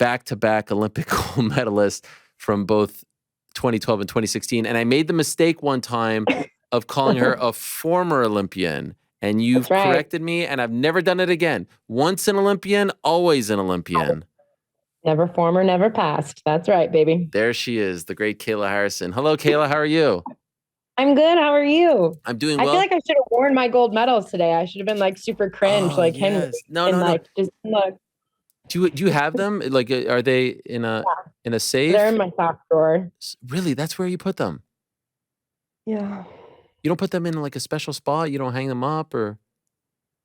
back-to-back Olympic gold medalists from both 2012 and 2016. And I made the mistake one time of calling her a former Olympian. And you've corrected me, and I've never done it again. Once an Olympian, always an Olympian. Never former, never past. That's right, baby. There she is, the great Kayla Harrison. Hello, Kayla. How are you? I'm good. How are you? I'm doing well. I feel like I should have worn my gold medals today. I should have been like super cringe, like Henry. No. Just look. Do you have them? Like, are they in a safe? They're in my sock drawer. Really? That's where you put them? Yeah. You don't put them in like a special spot? You don't hang them up or?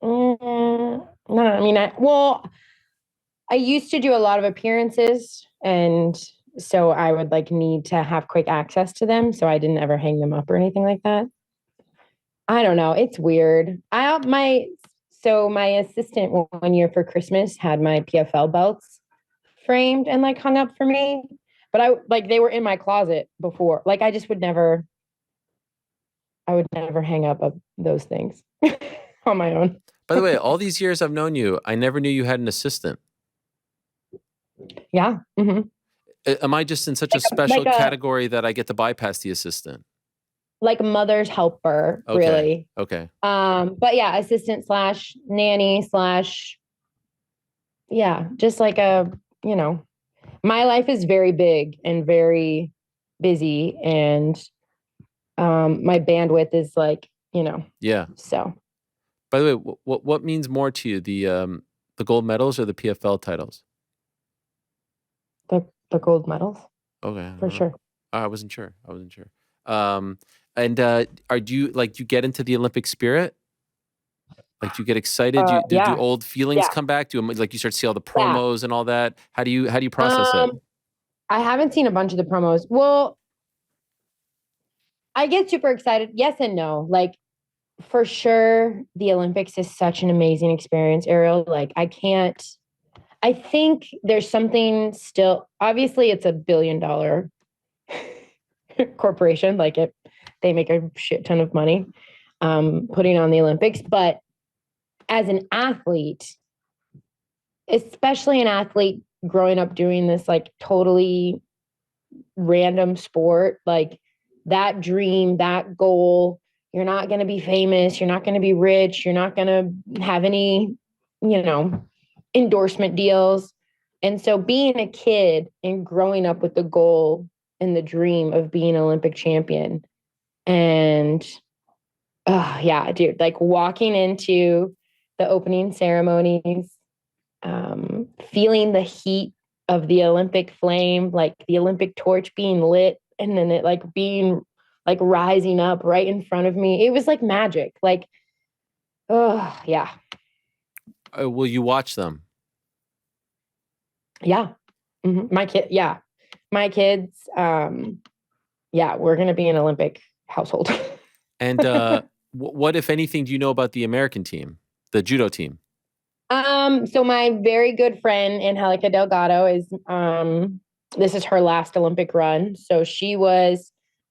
No, I mean, I used to do a lot of appearances, and so I would like need to have quick access to them. So I didn't ever hang them up or anything like that. I don't know. It's weird. My assistant one year for Christmas had my PFL belts framed and like hung up for me, but they were in my closet before. Like I would never hang up those things on my own. By the way, all these years I've known you, I never knew you had an assistant. Yeah. Mm-hmm. Am I just in such a special category that I get to bypass the assistant? Like mother's helper, really. Okay. But yeah, assistant / nanny / yeah, just like my life is very big and very busy, and my bandwidth is like, Yeah. So. By the way, what means more to you, the gold medals or the PFL titles? The gold medals. Okay. For sure. I wasn't sure. And do you get into the Olympic spirit? Like, do you get excited? Do old feelings come back? Do you start to see all the promos and all that? How do you process it? I haven't seen a bunch of the promos. Well, I get super excited. Yes and no. Like, for sure, the Olympics is such an amazing experience, Ariel. Like, I think there's something still, obviously it's $1 billion corporation. Like they make a shit ton of money putting on the Olympics. But as an athlete, especially an athlete growing up doing this like totally random sport, like that dream, that goal, you're not going to be famous. You're not going to be rich. You're not going to have any, endorsement deals. And so being a kid and growing up with the goal and the dream of being an Olympic champion, and dude, like walking into the opening ceremonies, feeling the heat of the Olympic flame, like the Olympic torch being lit, and then it like being like rising up right in front of me. It was like magic. Like, yeah. Will you watch them? Yeah. Mm-hmm. My kids. We're going to be an Olympic household. And what, if anything, do you know about the American team, the judo team? So my very good friend, Angelica Delgado, this is her last Olympic run. So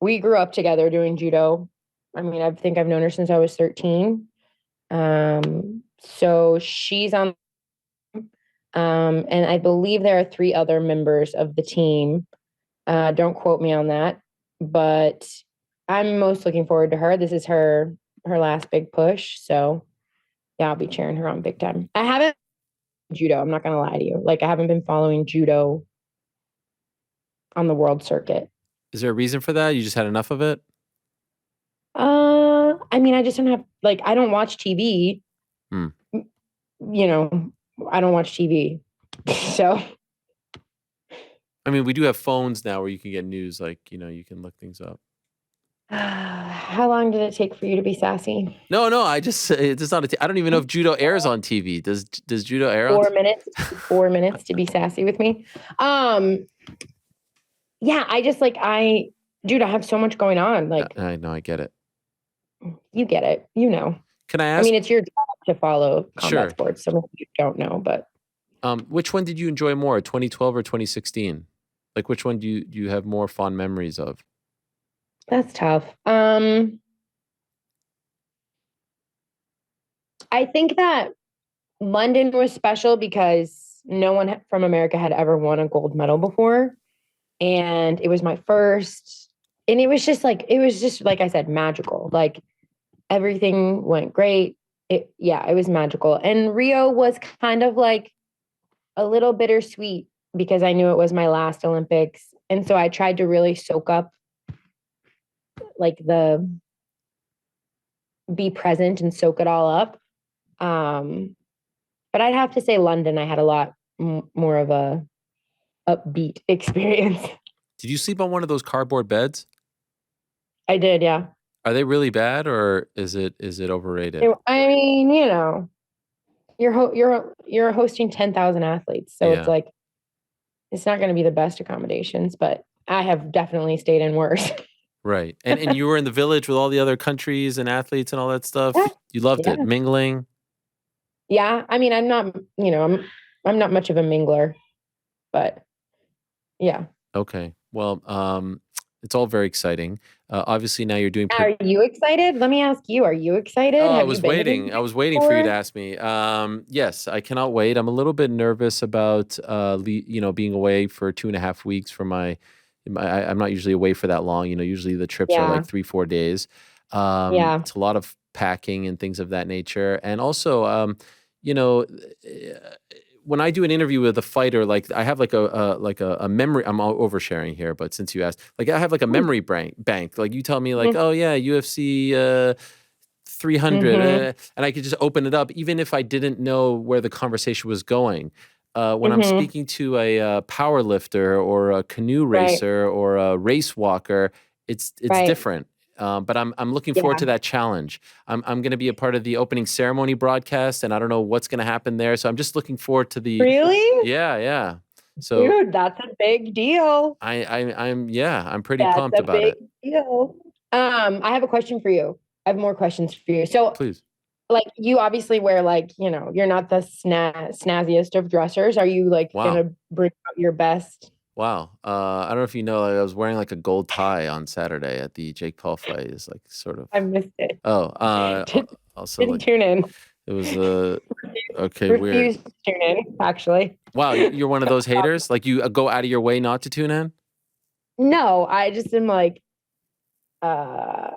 we grew up together doing judo. I mean, I think I've known her since I was 13. So she's on, and I believe there are 3 other members of the team. Don't quote me on that, but I'm most looking forward to her. This is her last big push. So yeah, I'll be cheering her on big time. I haven't judo. I'm not going to lie to you. Like I haven't been following judo on the world circuit. Is there a reason for that? You just had enough of it? I mean, I just don't have, like, I don't watch TV. I don't watch TV. So. I mean, we do have phones now where you can get news, like, you can look things up. How long did it take for you to be sassy? No, it's not I don't even know if judo airs on TV. Does judo air on? 4 minutes, 4 minutes to be sassy with me. Yeah, I just I have so much going on. Like, I know, I get it. You get it. Can I ask? I mean, it's your job to follow combat Sure. sports, so maybe you don't know, but. Which one did you enjoy more, 2012 or 2016? Like, which one do you have more fond memories of? That's tough. I think that London was special because no one from America had ever won a gold medal before. And it was my first. And it was just like I said, magical. Like everything went great. It was magical. And Rio was kind of like a little bittersweet because I knew it was my last Olympics. And so I tried to really soak up like be present and soak it all up. But I'd have to say London, I had a lot more of a upbeat experience. Did you sleep on one of those cardboard beds? I did, yeah. Are they really bad, or is it overrated? I mean, you know, you're hosting 10,000 athletes, so it's like it's not going to be the best accommodations, but I have definitely stayed in worse. Right. And you were in the village with all the other countries and athletes and all that stuff. Yeah. You loved it, mingling. Yeah, I mean, I'm not much of a mingler, but yeah. Okay. Well, it's all very exciting. Obviously, now you're doing. Are you excited? Let me ask you. Are you excited? Oh, I was waiting for you to ask me. Yes, I cannot wait. I'm a little bit nervous about, being away for 2.5 weeks from I'm not usually away for that long. Usually the trips are like 3-4 days. It's a lot of packing and things of that nature. And also, when I do an interview with a fighter, like I have like a memory. I'm oversharing here, but since you asked, like I have like a memory bank. Like you tell me, like, oh yeah, UFC 300, and I could just open it up, even if I didn't know where the conversation was going. When I'm speaking to a power lifter or a canoe racer or a race walker, it's different. But I'm looking forward to that challenge. I'm going to be a part of the opening ceremony broadcast, and I don't know what's going to happen there. So I'm just looking forward to the. Really? Yeah. So, dude, that's a big deal. I'm pretty pumped about it. That's a big deal. I have a question for you. I have more questions for you. So, please. Like you obviously wear you're not the snazziest of dressers. Are you gonna bring out your best? Wow. I don't know if you know, I was wearing like a gold tie on Saturday at the Jake Paul fight. It's like sort of. I missed it. Oh, also didn't tune in. It was okay. Refused to tune in, actually. Wow, you're one of those haters. Like you go out of your way not to tune in. No, I just am like, I'm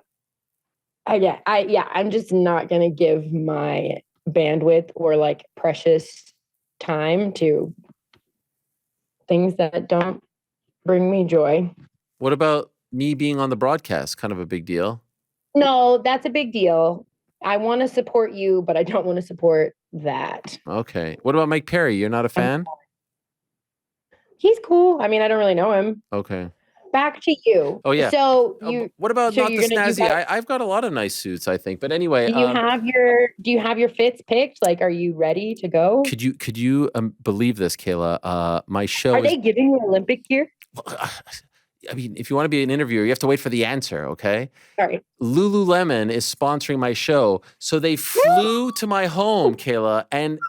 just not gonna give my bandwidth or like precious time to things that don't bring me joy. What about me being on the broadcast? Kind of a big deal. No, that's a big deal. I want to support you, but I don't want to support that. Okay. What about Mike Perry? You're not a fan? He's cool. I mean, I don't really know him. Okay. Back to you. Oh yeah. So what about not the snazzy? I've got a lot of nice suits, I think. But anyway, do you have your fits picked? Like, are you ready to go? Could you believe this, Kayla? My show. Are they giving you Olympic gear? I mean, if you want to be an interviewer, you have to wait for the answer, okay? Sorry. Lululemon is sponsoring my show. So they flew to my home, Kayla, and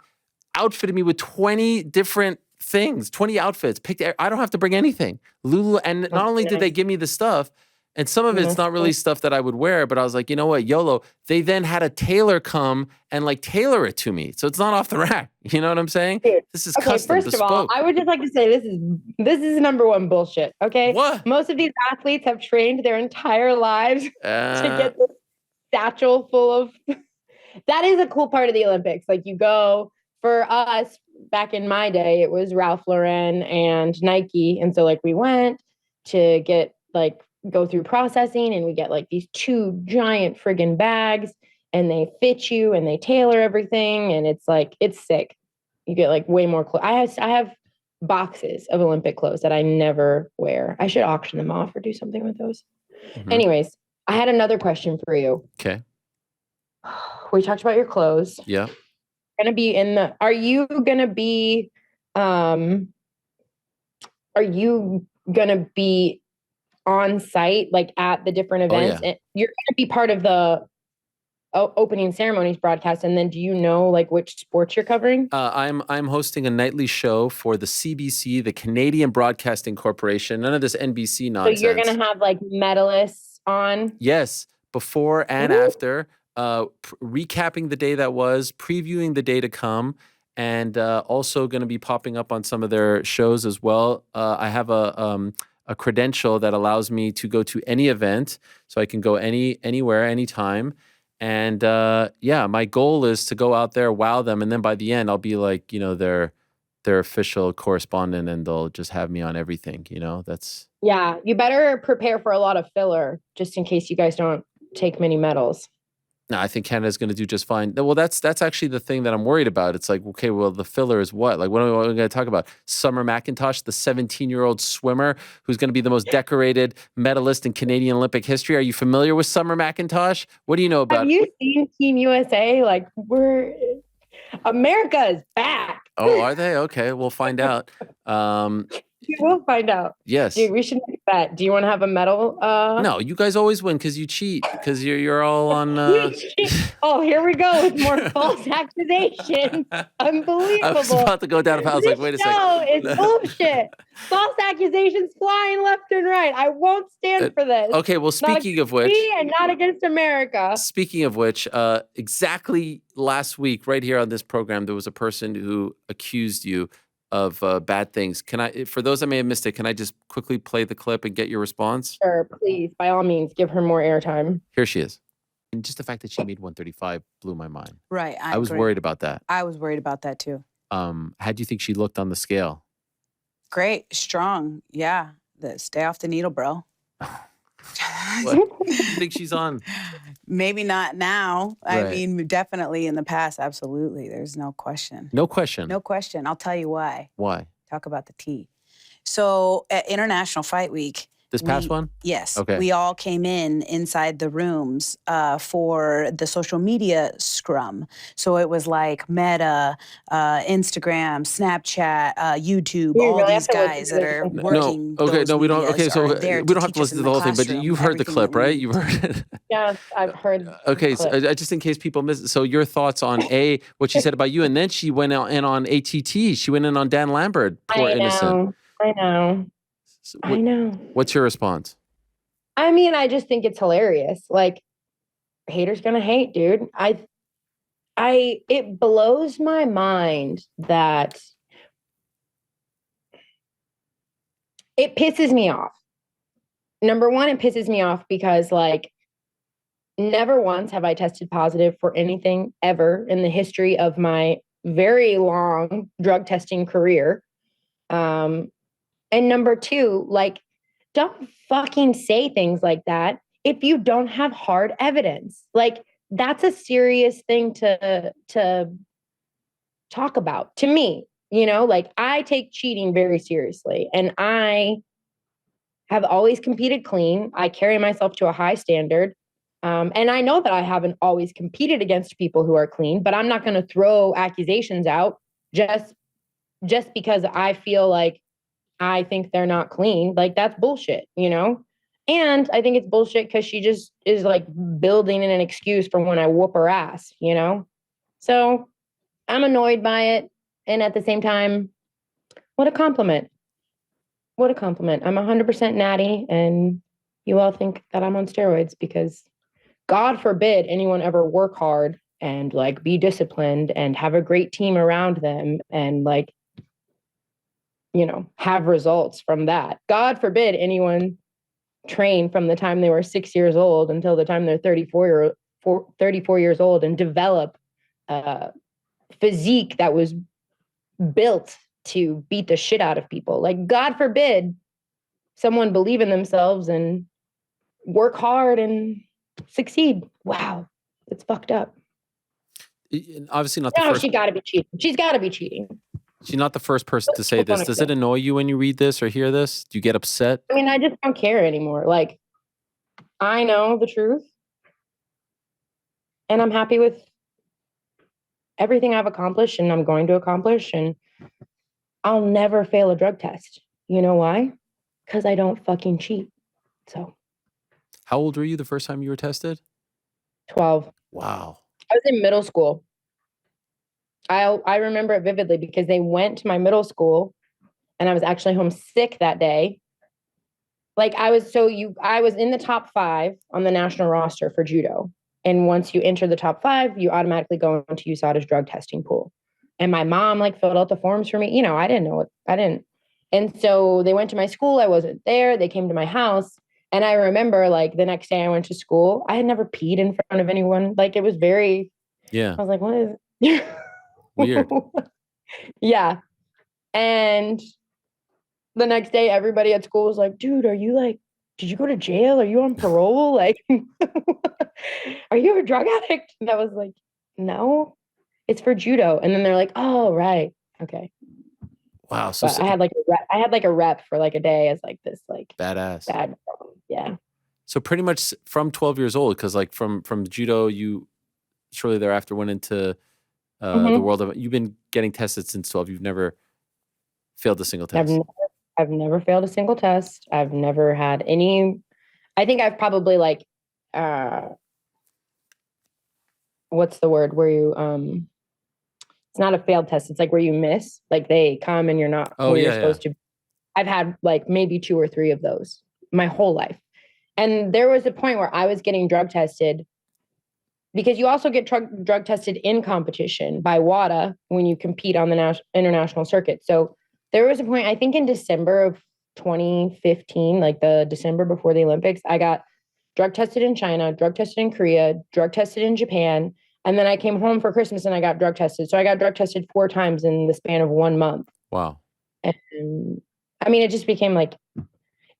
outfitted me with 20 different things, 20 outfits. I don't have to bring anything. And not only did they give me the stuff, and some of it's not really stuff that I would wear, but I was like, you know what, YOLO. They then had a tailor come and like tailor it to me. So it's not off the rack. You know what I'm saying? Dude, this is custom, first bespoke. of all, I would just like to say this is number one bullshit. Okay. What? Most of these athletes have trained their entire lives to get this satchel full of. That is a cool part of the Olympics. Like you go, for us back in my day, it was Ralph Lauren and Nike. And so like we went to get go through processing, and we get like these 2 giant friggin' bags, and they fit you and they tailor everything. And it's sick. You get like way more clothes. I have boxes of Olympic clothes that I never wear. I should auction them off or do something with those. Mm-hmm. Anyways, I had another question for you. Okay. We talked about your clothes. Yeah. Are you gonna be on site, like at the different events? Oh, yeah. And you're gonna be part of the opening ceremonies broadcast, and then do you know like which sports you're covering? I'm hosting a nightly show for the CBC, the Canadian Broadcasting Corporation. None of this NBC nonsense. So you're gonna have like medalists on? Yes, before and after, recapping the day that was, previewing the day to come, and also going to be popping up on some of their shows as well. I have a credential that allows me to go to any event, so I can go anywhere, anytime. And yeah, my goal is to go out there, wow them, and then by the end, I'll be like, their official correspondent, and they'll just have me on everything. That's. Yeah, you better prepare for a lot of filler just in case you guys don't take many medals. No, I think Canada's going to do just fine. Well, that's actually the thing that I'm worried about. It's like, okay, well, the filler is what? Like, what are we going to talk about? Summer McIntosh, the 17-year-old swimmer who's going to be the most decorated medalist in Canadian Olympic history. Are you familiar with Summer McIntosh? What do you know about? Have you seen Team USA? Like, America is back. Oh, are they? Okay, we'll find out. You will find out. Yes. Dude, we should make a bet. Do you want to have a medal? No, you guys always win because you cheat. Because you're all on. Oh, here we go with more false accusations. Unbelievable. I was about to go down a path. I was like, wait a second. No, it's bullshit. False accusations flying left and right. I won't stand for this. Okay, well, speaking of which, and not against America. Speaking of which, exactly last week, right here on this program, there was a person who accused you of bad things. For those that may have missed it, can I just quickly play the clip and get your response? Sure, please. By all means, give her more airtime. Here she is. And just the fact that she made 135 blew my mind. Right. I was worried about that. I was worried about that too. How do you think she looked on the scale? Great. Strong. Yeah. Stay off the needle, bro. What do you think she's on? Maybe not now. Right. I mean, definitely in the past. Absolutely. There's no question. No question. No question. I'll tell you why. Why? Talk about the tea. So at International Fight Week. This past one? Yes. Okay. We all came inside the rooms for the social media scrum. So it was like Meta, Instagram, Snapchat, YouTube, all these guys that are working. No, okay, no, we don't. Okay, so we don't have to listen to the whole thing, but you've heard the clip, right? You've heard it. Yes, I've heard. Okay, so just in case people miss it. So your thoughts on what she said about you, and then she went in on ATT. She went in on Dan Lambert. Poor innocent. I know. I know. What's your response? I mean, I just think it's hilarious. Like, haters gonna hate, dude. It blows my mind that it pisses me off. Number one, it pisses me off because, like, never once have I tested positive for anything ever in the history of my very long drug testing career. And number two, like, don't fucking say things like that if you don't have hard evidence. Like, that's a serious thing to talk about to me. Like, I take cheating very seriously, and I have always competed clean. I carry myself to a high standard. And I know that I haven't always competed against people who are clean, but I'm not going to throw accusations out just because I feel like I think they're not clean. Like, that's bullshit, And I think it's bullshit because she just is like building in an excuse for when I whoop her ass, So I'm annoyed by it. And at the same time, what a compliment. What a compliment. I'm 100% natty, and you all think that I'm on steroids because God forbid anyone ever work hard and like be disciplined and have a great team around them and like, have results from that. God forbid anyone train from the time they were 6 years old until the time they're 34 years old and develop a physique that was built to beat the shit out of people. Like, God forbid someone believe in themselves and work hard and succeed. Wow, it's fucked up. Obviously not the first. She got to be cheating. She's got to be cheating. She's not the first person to say this. Does it annoy you when you read this or hear this? Do you get upset? I mean, I just don't care anymore. Like, I know the truth, and I'm happy with everything I've accomplished and I'm going to accomplish, and I'll never fail a drug test. You know why? Because I don't fucking cheat. So. How old were you the first time you were tested? 12. Wow. I was in middle school. I remember it vividly because they went to my middle school and I was actually home sick that day. Like, I was in the top 5 on the national roster for judo. And once you enter the top 5, you automatically go into USADA's drug testing pool. And my mom like filled out the forms for me. I didn't know I didn't. And so they went to my school. I wasn't there. They came to my house. And I remember like the next day I went to school. I had never peed in front of anyone. Like it was very, Yeah. I was like, what is weird? Yeah. And the next day, everybody at school was like, dude, did you go to jail? Are you on parole? Like, are you a drug addict? And I was like, no, it's for judo. And then they're like, oh, right. Okay. Wow. So I had like a rep for like a day as like this, like badass. bad. Yeah. So pretty much from 12 years old, because like from judo, you shortly thereafter went into the world of, you've been getting tested since 12. You've never failed a single test. I've never failed a single test. I've never had any. I think I've probably like, what's the word where you, it's not a failed test. It's like where you miss, like they come and you're not where you're supposed to. I've had like maybe 2 or 3 of those my whole life. And there was a point where I was getting drug tested because you also get drug tested in competition by WADA when you compete on the international circuit. So there was a point, I think in December of 2015, like the December before the Olympics, I got drug tested in China, drug tested in Korea, drug tested in Japan. And then I came home for Christmas and I got drug tested. So I got drug tested 4 times in the span of 1 month. Wow. And I mean, it just became like,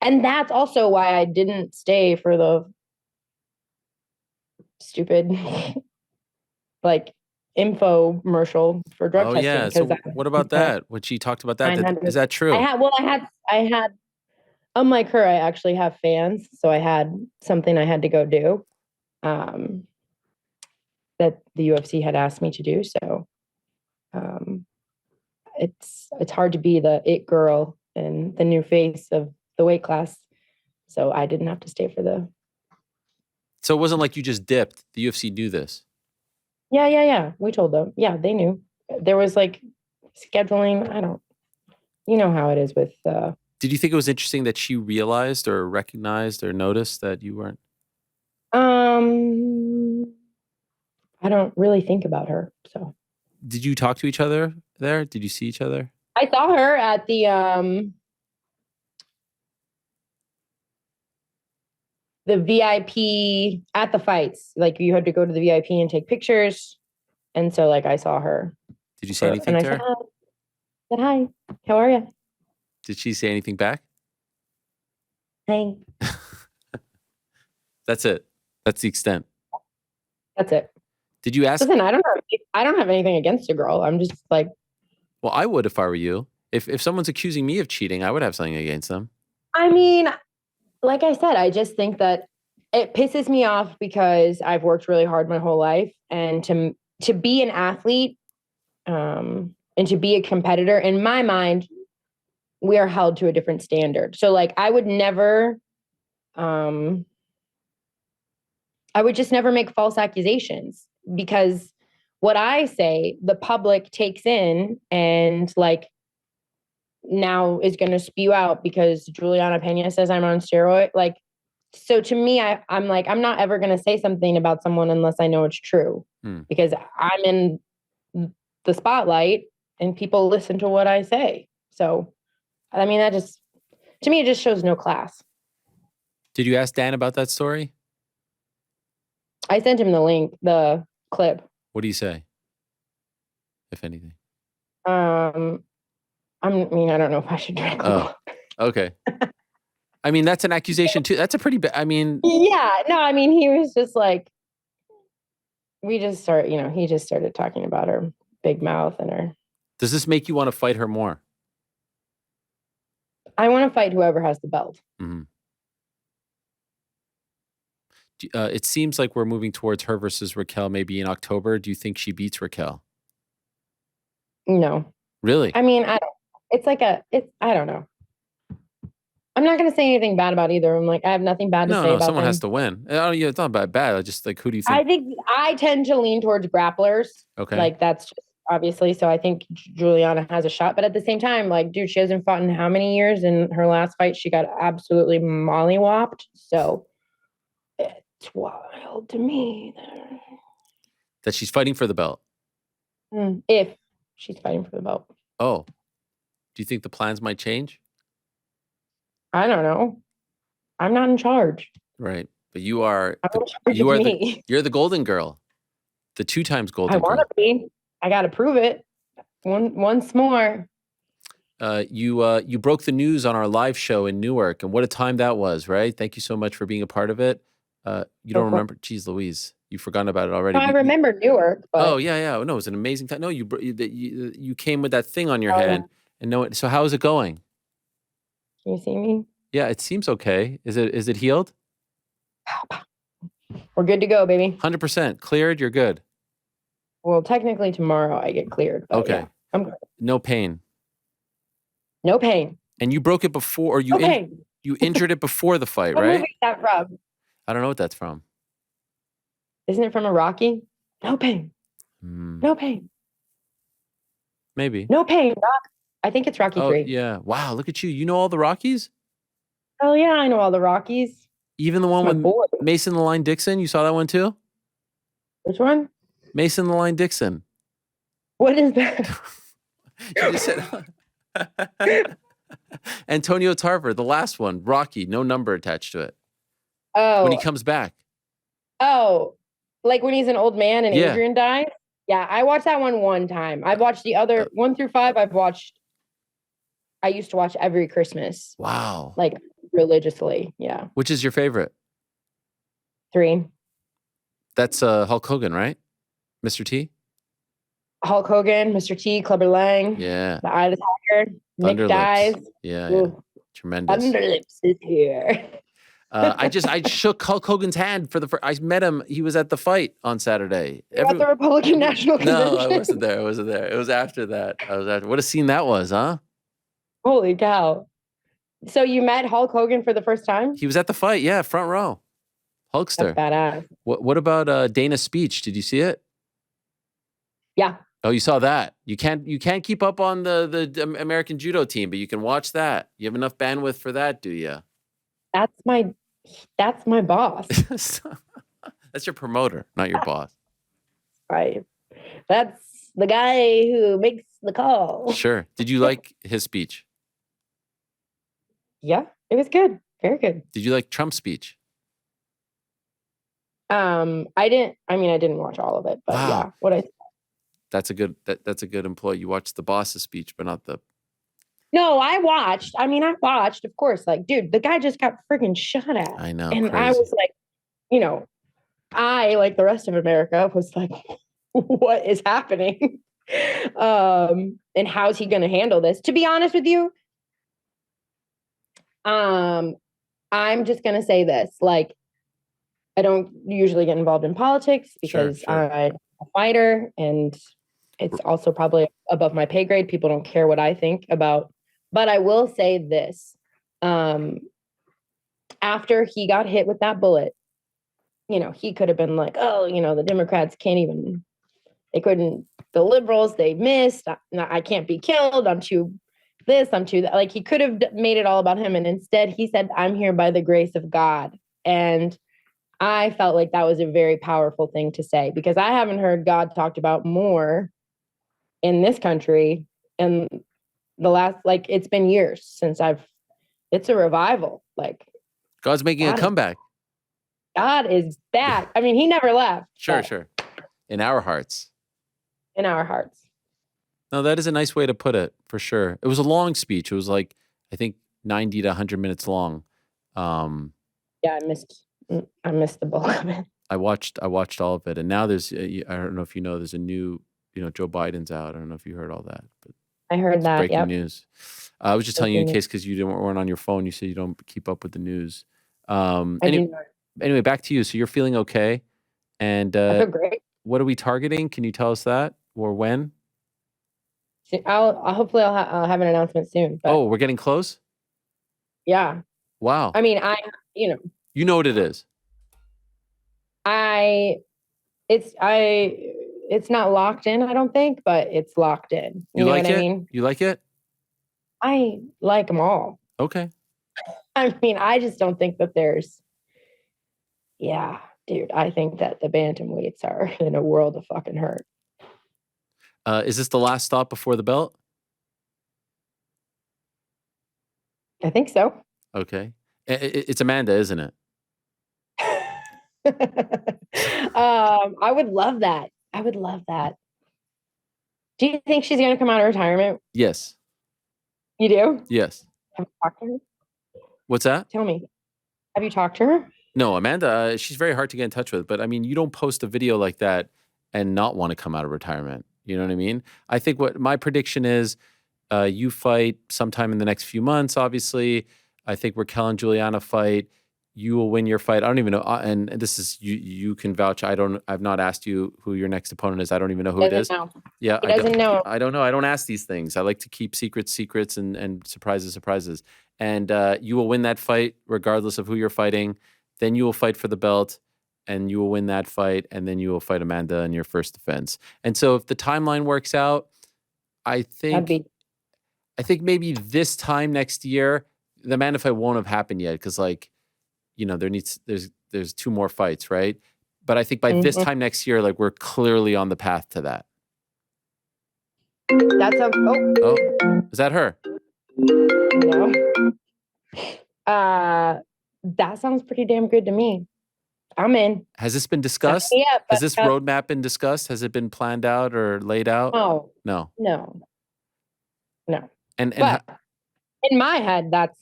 and that's also why I didn't stay for the stupid like infomercial for drug testing. Yeah. So what about that? When she talked about that, is that true? I had, unlike her, I actually have fans. So I had something I had to go do that the UFC had asked me to do. So it's hard to be the it girl and the new face of the weight class. So I didn't have to stay for the. So it wasn't like you just dipped. The UFC knew this. Yeah. We told them. Yeah, they knew. There was like scheduling. You know how it is with. Did you think it was interesting that she realized or recognized or noticed that you weren't? I don't really think about her. So. Did you talk to each other there? Did you see each other? I saw her at the VIP at the fights. Like you had to go to the VIP and take pictures. And so like I saw her. Did you say anything to her? Said hi. How are you? Did she say anything back? Hey. That's it. That's the extent. That's it. Did you ask? Listen, I don't have anything against a girl. I'm just like. Well, I would if I were you. If someone's accusing me of cheating, I would have something against them. I mean, like I said, I just think that it pisses me off because I've worked really hard my whole life, and to be an athlete, and to be a competitor, in my mind, we are held to a different standard. So like I would just never make false accusations, because what I say, the public takes in and like now is going to spew out because Julianna Pena says I'm on steroid. Like, so to me, I'm like, I'm not ever going to say something about someone unless I know it's true, because I'm in the spotlight and people listen to what I say. So, I mean, to me, it just shows no class. Did you ask Dan about that story? I sent him the link, the clip. What do you say, if anything? I don't know if I should drink. Oh, okay. I mean, that's an accusation too. That's a pretty bad. I mean, yeah, no, I mean, he was just like, he just started talking about her big mouth and her. Does this make you want to fight her more? I want to fight whoever has the belt. Mm-hmm. It seems like we're moving towards her versus Raquel maybe in October. Do you think she beats Raquel? No. Really? I mean, I don't know. I'm not going to say anything bad about either. I'm like, I have nothing bad to say about someone them. has to win. Oh, yeah, it's not bad. I just like, who do you think? I think I tend to lean towards grapplers. Okay. Like that's just obviously. So I think Julianna has a shot, but at the same time, like, dude, she hasn't fought in how many years? In her last fight, she got absolutely mollywopped. So it's wild to me that she's fighting for the belt. If She's fighting for the belt. Oh, do you think the plans might change? I don't know. I'm not in charge. Right. But you are, I'm in charge of me. you're the golden girl. The 2 times golden I girl. want to be. I got to prove it. Once more. You broke the news on our live show in Newark, and what a time that was, right? Thank you so much for being a part of it. You don't remember? Geez, Louise, you've forgotten about it already. No, I remember Newark. But... Oh yeah. No, it was an amazing time. No, you came with that thing on your head, and no. So how is it going? Can you see me? Yeah, it seems okay. Is it healed? We're good to go, baby. 100% cleared. You're good. Well, technically tomorrow I get cleared. But okay. Yeah, I'm good. No pain. No pain. And you broke it before, or you injured it before the fight, what right? Movie is that from? I don't know what that's from. Isn't it from a Rocky? No pain. No pain. Maybe. No pain. I think it's Rocky 3. Yeah. Wow. Look at you. You know all the Rockies? Oh yeah, I know all the Rockies. Even the one with Mason the Line Dixon. You saw that one too? Which one? Mason the Line Dixon. What is that? You just said Antonio Tarver, the last one, Rocky, no number attached to it. Oh. When he comes back. Oh, like when he's an old man and Adrian dies? Yeah, I watched that one time. I've watched the other 1 through 5. I used to watch every Christmas. Wow. Like religiously. Yeah. Which is your favorite? 3. That's Hulk Hogan, right? Mr. T? Hulk Hogan, Mr. T, Clubber Lang. Yeah. The Eye of the Tiger. Nick dies. Yeah. Tremendous. Thunderlips is here. I shook Hulk Hogan's hand for the first. I met him. He was at the fight on Saturday. At the Republican National Convention. No, I wasn't there. It was after that. What a scene that was, huh? Holy cow! So you met Hulk Hogan for the first time? He was at the fight. Yeah, front row. Hulkster. That's badass. What about Dana's speech? Did you see it? Yeah. Oh, you saw that. You can't keep up on the American Judo team, but you can watch that. You have enough bandwidth for that, do you? That's my boss. That's your promoter, not your boss. Right. That's the guy who makes the call. Sure. Did you like his speech? Yeah, it was good. Very good. Did you like Trump's speech? I didn't watch all of it, but wow. Yeah, that's a good employee. You watched the boss's speech, but not the. No, I watched, of course. Like, dude, the guy just got freaking shot at. I know. And crazy. I was like, I, like the rest of America, was like, what is happening? And how's he going to handle this? To be honest with you, I'm just going to say this. Like, I don't usually get involved in politics because sure. I'm a fighter, and it's also probably above my pay grade. People don't care what I think about. But I will say this. After he got hit with that bullet, he could have been like, oh, the Democrats the liberals, they missed. I can't be killed. I'm too this, I'm too that. Like, he could have made it all about him. And instead he said, I'm here by the grace of God. And I felt like that was a very powerful thing to say, because I haven't heard God talked about more in this country. And the last, it's been years since it's a revival. Like, God's making a comeback. God is back. I mean, he never left. Sure. In our hearts. In our hearts. No, that is a nice way to put it, for sure. It was a long speech. It was I think 90 to 100 minutes long. Yeah, I missed the bulk of it. I watched all of it. And now there's, I don't know if you know, there's a new, Joe Biden's out. I don't know if you heard all that. But I heard that. Breaking news. I was just telling you in case, because you weren't on your phone. You said you don't keep up with the news. Anyway, back to you. So you're feeling okay. And I feel great. What are we targeting? Can you tell us that, or when? Hopefully I'll have an announcement soon. But we're getting close? Yeah. Wow. I mean, You know what it is. It's not locked in, I don't think, but it's locked in. You know like what it? I mean? You like it? I like them all. Okay. I mean, I just don't think that there's. Yeah, dude. I think that the bantamweights are in a world of fucking hurt. Is this the last stop before the belt? I think so. Okay. It's Amanda, isn't it? I would love that. I would love that. Do you think she's going to come out of retirement? Yes. You do? Yes. Have you talked to her? What's that? Tell me. Have you talked to her? No, Amanda, she's very hard to get in touch with. But I mean, you don't post a video like that and not want to come out of retirement. You know what I mean? I think what my prediction is, you fight sometime in the next few months, obviously. I think Raquel and Julianna fight. You will win your fight. I don't even know. And this is, you can vouch. I've not asked you who your next opponent is. I don't even know who it is. Know. Yeah. He doesn't know. I don't know. I don't ask these things. I like to keep secrets and surprises. And you will win that fight regardless of who you're fighting. Then you will fight for the belt and you will win that fight. And then you will fight Amanda in your first defense. And so if the timeline works out, I think maybe this time next year, the Amanda fight won't have happened yet because, like, you know, there's 2 more fights, right? But I think by this time next year, like, we're clearly on the path to that. That sounds. Oh, is that her? No. That sounds pretty damn good to me. I'm in. Has this been discussed? Yeah. Has this roadmap been discussed? Has it been planned out or laid out? No. And but in my head, that's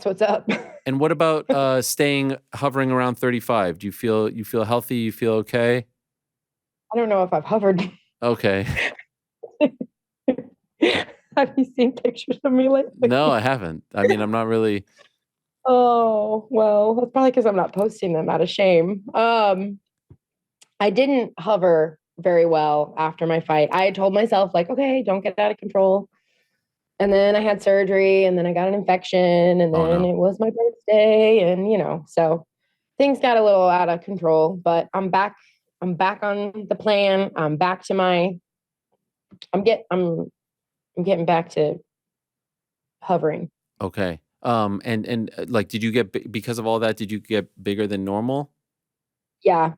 what's up. And what about hovering around 35? Do you feel healthy? You feel okay? I don't know if I've hovered. Okay. Have you seen pictures of me lately? No, I haven't. I mean, I'm not really. Oh, well, that's probably because I'm not posting them out of shame. I didn't hover very well after my fight. I had told myself, like, okay, don't get out of control. And then I had surgery and then I got an infection and then it was my birthday and, you know, so things got a little out of control, but I'm back on the plan. I'm back to I'm getting back to hovering. Okay. And like, did you get, because of all that, did you get bigger than normal? Yeah.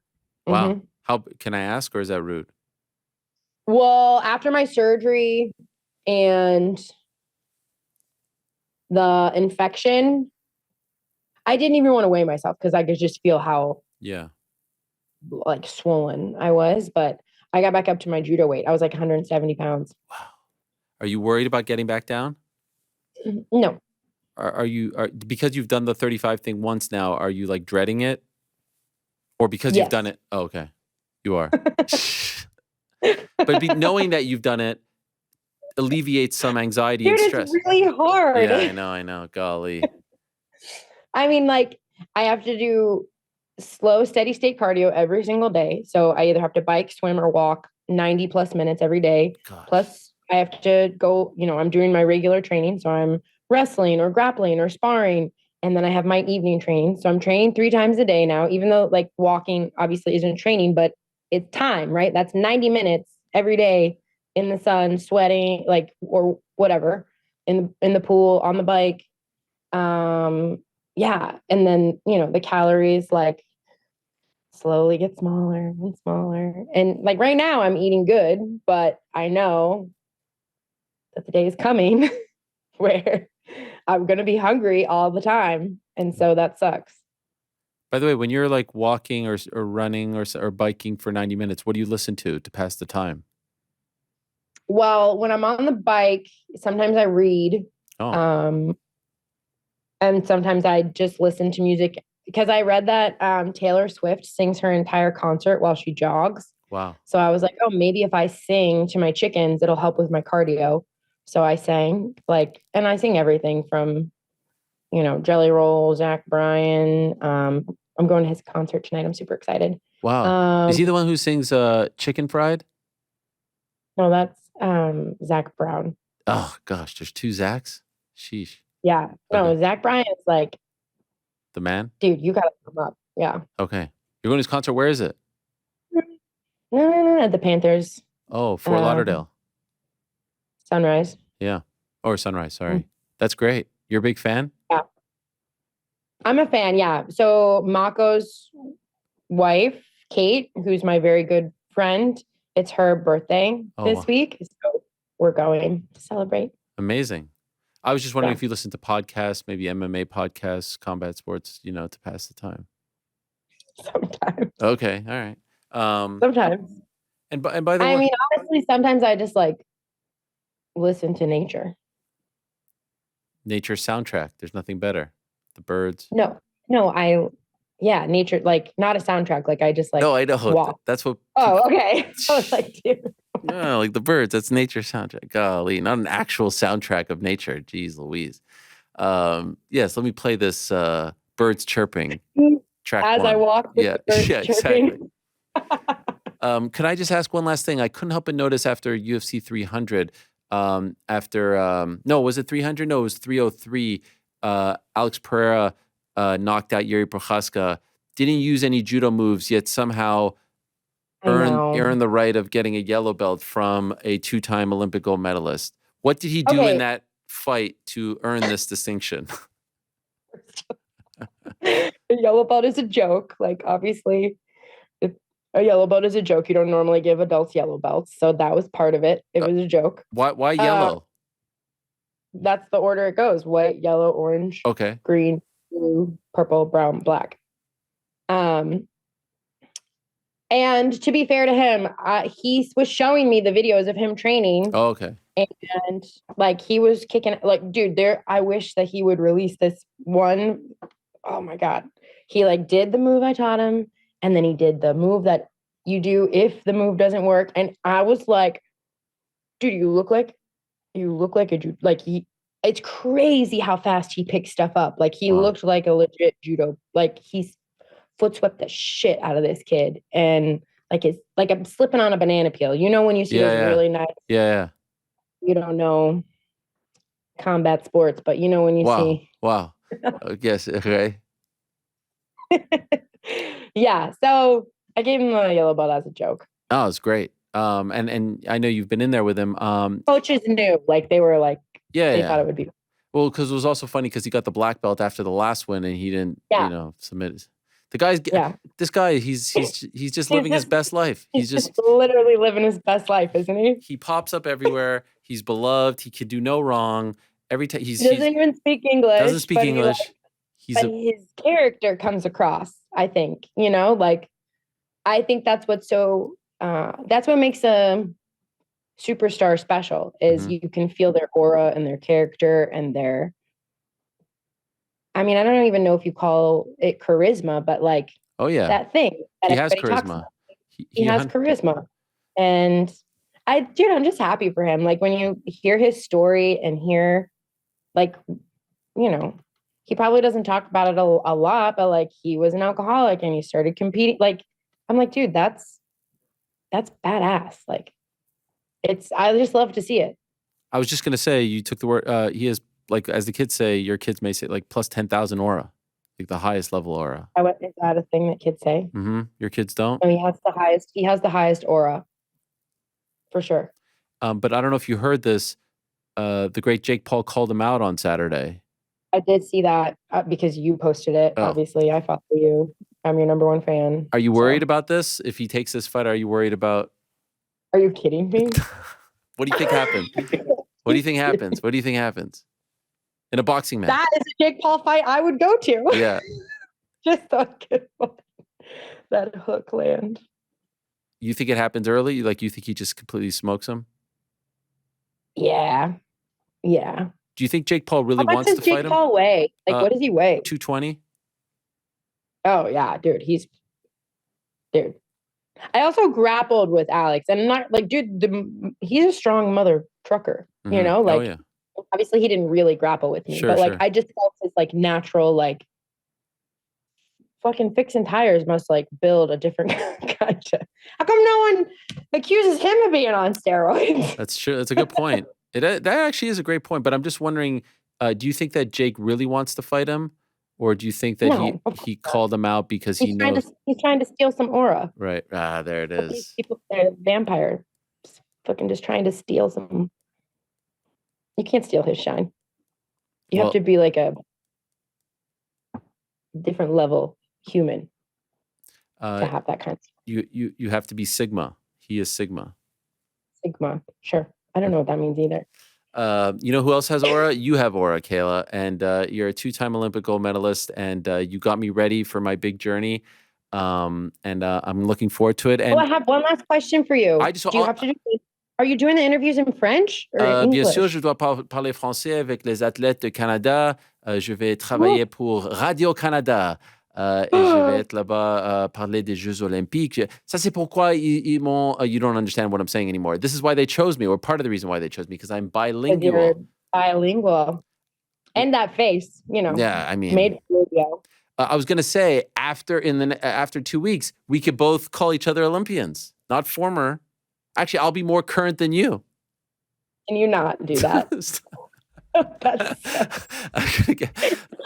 Wow. Mm-hmm. How, can I ask, or is that rude? Well, after my surgery and the infection, I didn't even want to weigh myself because I could just feel how like swollen I was. But I got back up to my judo weight. I was like 170 pounds. Wow. Are you worried about getting back down? No. Are you because you've done the 35 thing once now, are you like dreading it? Or because you've done it? Oh, okay. You are. But knowing that you've done it alleviates some anxiety and stress. It's really hard. Yeah, I know. Golly. I mean, like, I have to do slow, steady state cardio every single day. So I either have to bike, swim, or walk 90 plus minutes every day. Gosh. Plus, I have to go, you know, I'm doing my regular training. So I'm wrestling or grappling or sparring. And then I have my evening training. So I'm training 3 times a day now, even though like walking obviously isn't training, but it's time, right? That's 90 minutes every day in the sun, sweating, like, or whatever, in the pool, on the bike. Yeah. And then, you know, the calories like slowly get smaller and smaller. And like right now I'm eating good, but I know that the day is coming where I'm going to be hungry all the time. And so that sucks. By the way, when you're like walking or running or biking for 90 minutes, what do you listen to pass the time? Well, when I'm on the bike, sometimes I read. And sometimes I just listen to music because I read that Taylor Swift sings her entire concert while she jogs. Wow. So I was like, oh, maybe if I sing to my chickens, it'll help with my cardio. So I sang and I sing everything from, you know, Jelly Roll, Zach Bryan. I'm going to his concert tonight. I'm super excited. Wow. Is he the one who sings Chicken Fried? No, that's Zach Brown. Oh gosh, there's 2 Zachs? Sheesh. Yeah. No, okay. Zach Bryan is like the man? Dude, you gotta come up. Yeah. Okay. You're going to his concert. Where is it? No, the Panthers. Oh, Fort Lauderdale. Sunrise. Yeah. Or Sunrise, sorry. That's great. You're a big fan? Yeah. I'm a fan, yeah. So Mako's wife, Kate, who's my very good friend, it's her birthday this wow. week. So we're going to celebrate. Amazing. I was just wondering Yeah. if you listen to podcasts, maybe MMA podcasts, combat sports, to pass the time. Sometimes. Okay. All right. Sometimes. And by the I way, mean, honestly, sometimes I just like listen to nature. nature soundtrack. There's nothing better. The birds. No, nature, like not a soundtrack. Like I just like No, I know. walk. That's what. Oh, okay. I was like, dude. No, like the birds. That's nature soundtrack. Golly, not an actual soundtrack of nature. Jeez Louise. Yes, let me play this birds chirping track As one. I walk with Yeah, the birds yeah, chirping. exactly. Can I just ask one last thing? I couldn't help but notice after UFC 300, no, was it 300? No, it was 303. Alex Pereira knocked out Yuri Prochaska. Didn't use any judo moves, yet somehow earned the right of getting a yellow belt from a two-time Olympic gold medalist. What did he do in that fight to earn this distinction? The yellow belt is a joke. Like, obviously, a yellow belt is a joke. You don't normally give adults yellow belts. So that was part of it. It was a joke. Why yellow? That's the order it goes. White, yellow, orange, green, blue, purple, brown, black. And to be fair to him, he was showing me the videos of him training. Oh, okay. And like he was kicking, like, dude, I wish that he would release this one. Oh my God. He like did the move I taught him. And then he did the move that you do if the move doesn't work. And I was like, dude, you look like it's crazy how fast he picks stuff up. Like he looked like a legit judo. Like he's foot swept the shit out of this kid. And like I'm slipping on a banana peel. You know, when you see those really nice. Yeah. You don't know combat sports, but you know, when you see. Wow. Yes. Okay. Yeah. So I gave him a yellow belt as a joke. Oh, it's great. And I know you've been in there with him. Coaches knew, like they were like, they thought it would be. Well, because it was also funny because he got the black belt after the last win and he didn't, submit. The guy's, this guy, he's just living his best life. He's just literally living his best life, isn't he? He pops up everywhere. He's beloved. He could do no wrong. Every time he doesn't even speak English. Doesn't speak English. But his character comes across, I think, like I think that's what's that's what makes a superstar special is you can feel their aura and their character and I don't even know if you call it charisma, but like, that thing that he has charisma. He has charisma. And I'm just happy for him. Like when you hear his story and hear like, he probably doesn't talk about it a lot, but like he was an alcoholic and he started competing. Like, I'm like, dude, that's badass. Like I just love to see it. I was just going to say, you took the word, he is like, as the kids say, your kids may say like plus 10,000 aura, like the highest level aura. Is that a thing that kids say? Mm-hmm. Your kids don't? No, he has the highest aura for sure. But I don't know if you heard this, the great Jake Paul called him out on Saturday. I did see that because you posted it. Obviously, I follow you. I'm your number one fan. Are you worried about this? If he takes this fight, are you worried about? Are you kidding me? What do you think happened? What do you think happens? What do you think happens in a boxing match? That is a Jake Paul fight I would go to. Yeah. Just so I could that hook land. You think it happens early? Like you think he just completely smokes him? Yeah. Do you think Jake Paul really wants to fight him? How much does Jake Paul weigh? Like, what does he weigh? 220. Oh yeah, dude. Dude. I also grappled with Alex, and not like, dude, he's a strong mother trucker. Mm-hmm. Like, obviously he didn't really grapple with me, but like I just felt his like natural like fucking fixing tires must like build a different kind of. How come no one accuses him of being on steroids? That's true. That's a good point. That actually is a great point. But I'm just wondering, do you think that Jake really wants to fight him? Or do you think that he called him out because he knows he's trying to steal some aura? Right. There it is. These people, they're vampires, fucking just trying to steal some. You can't steal his shine. You have to be like a different level human to have that kind of stuff. You have to be Sigma. He is Sigma. Sigma. Sure. I don't know what that means either. You know who else has aura? You have aura, Kayla, and you're a 2-time Olympic gold medalist, and you got me ready for my big journey. And I'm looking forward to it. And I have one last question for you. Do you have to do? Are you doing the interviews in French or in Bien English? sûr, je dois parler français avec les athlètes de Canada. Je vais travailler pour Radio-Canada. Et je vais être là-bas parler des Jeux Olympiques. Ça, c'est pourquoi ils m'ont... you don't understand what I'm saying anymore. This is why they chose me, or part of the reason why they chose me, because I'm bilingual. You're bilingual. And that face, you know. Yeah, I mean... Made for radio. I was going to say, after 2 weeks, we could both call each other Olympians, not former. Actually, I'll be more current than you. Can you not do that?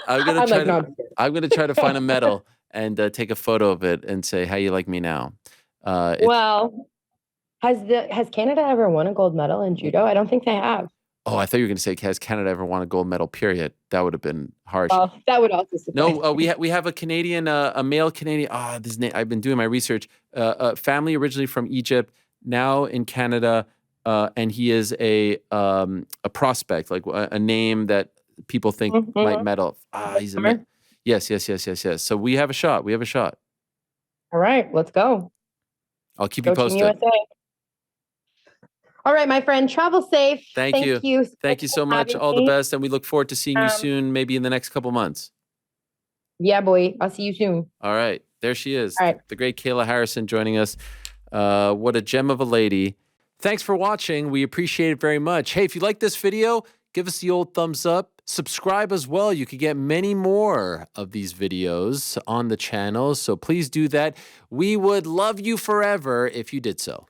I'm gonna try to find a medal and take a photo of it and say, "How you like me now?" Well, has Canada ever won a gold medal in judo? I don't think they have. Oh, I thought you were going to say, "Has Canada ever won a gold medal?" Period. That would have been harsh. Well, that would also suffice. No, we have a Canadian, a male Canadian. This name, I've been doing my research. Family originally from Egypt, now in Canada, and he is a prospect, like a name that people think might medal. He's a yes. So we have a shot. All right, let's go. I'll keep you posted. USA. All right, my friend, travel safe. Thank you. Thank you so much. All the best, and we look forward to seeing you soon, maybe in the next couple months. Yeah, boy. I'll see you soon. All right. There she is. All right. The great Kayla Harrison joining us. What a gem of a lady. Thanks for watching. We appreciate it very much. Hey, if you like this video, give us the old thumbs up. Subscribe as well. You could get many more of these videos on the channel, so please do that. We would love you forever if you did so.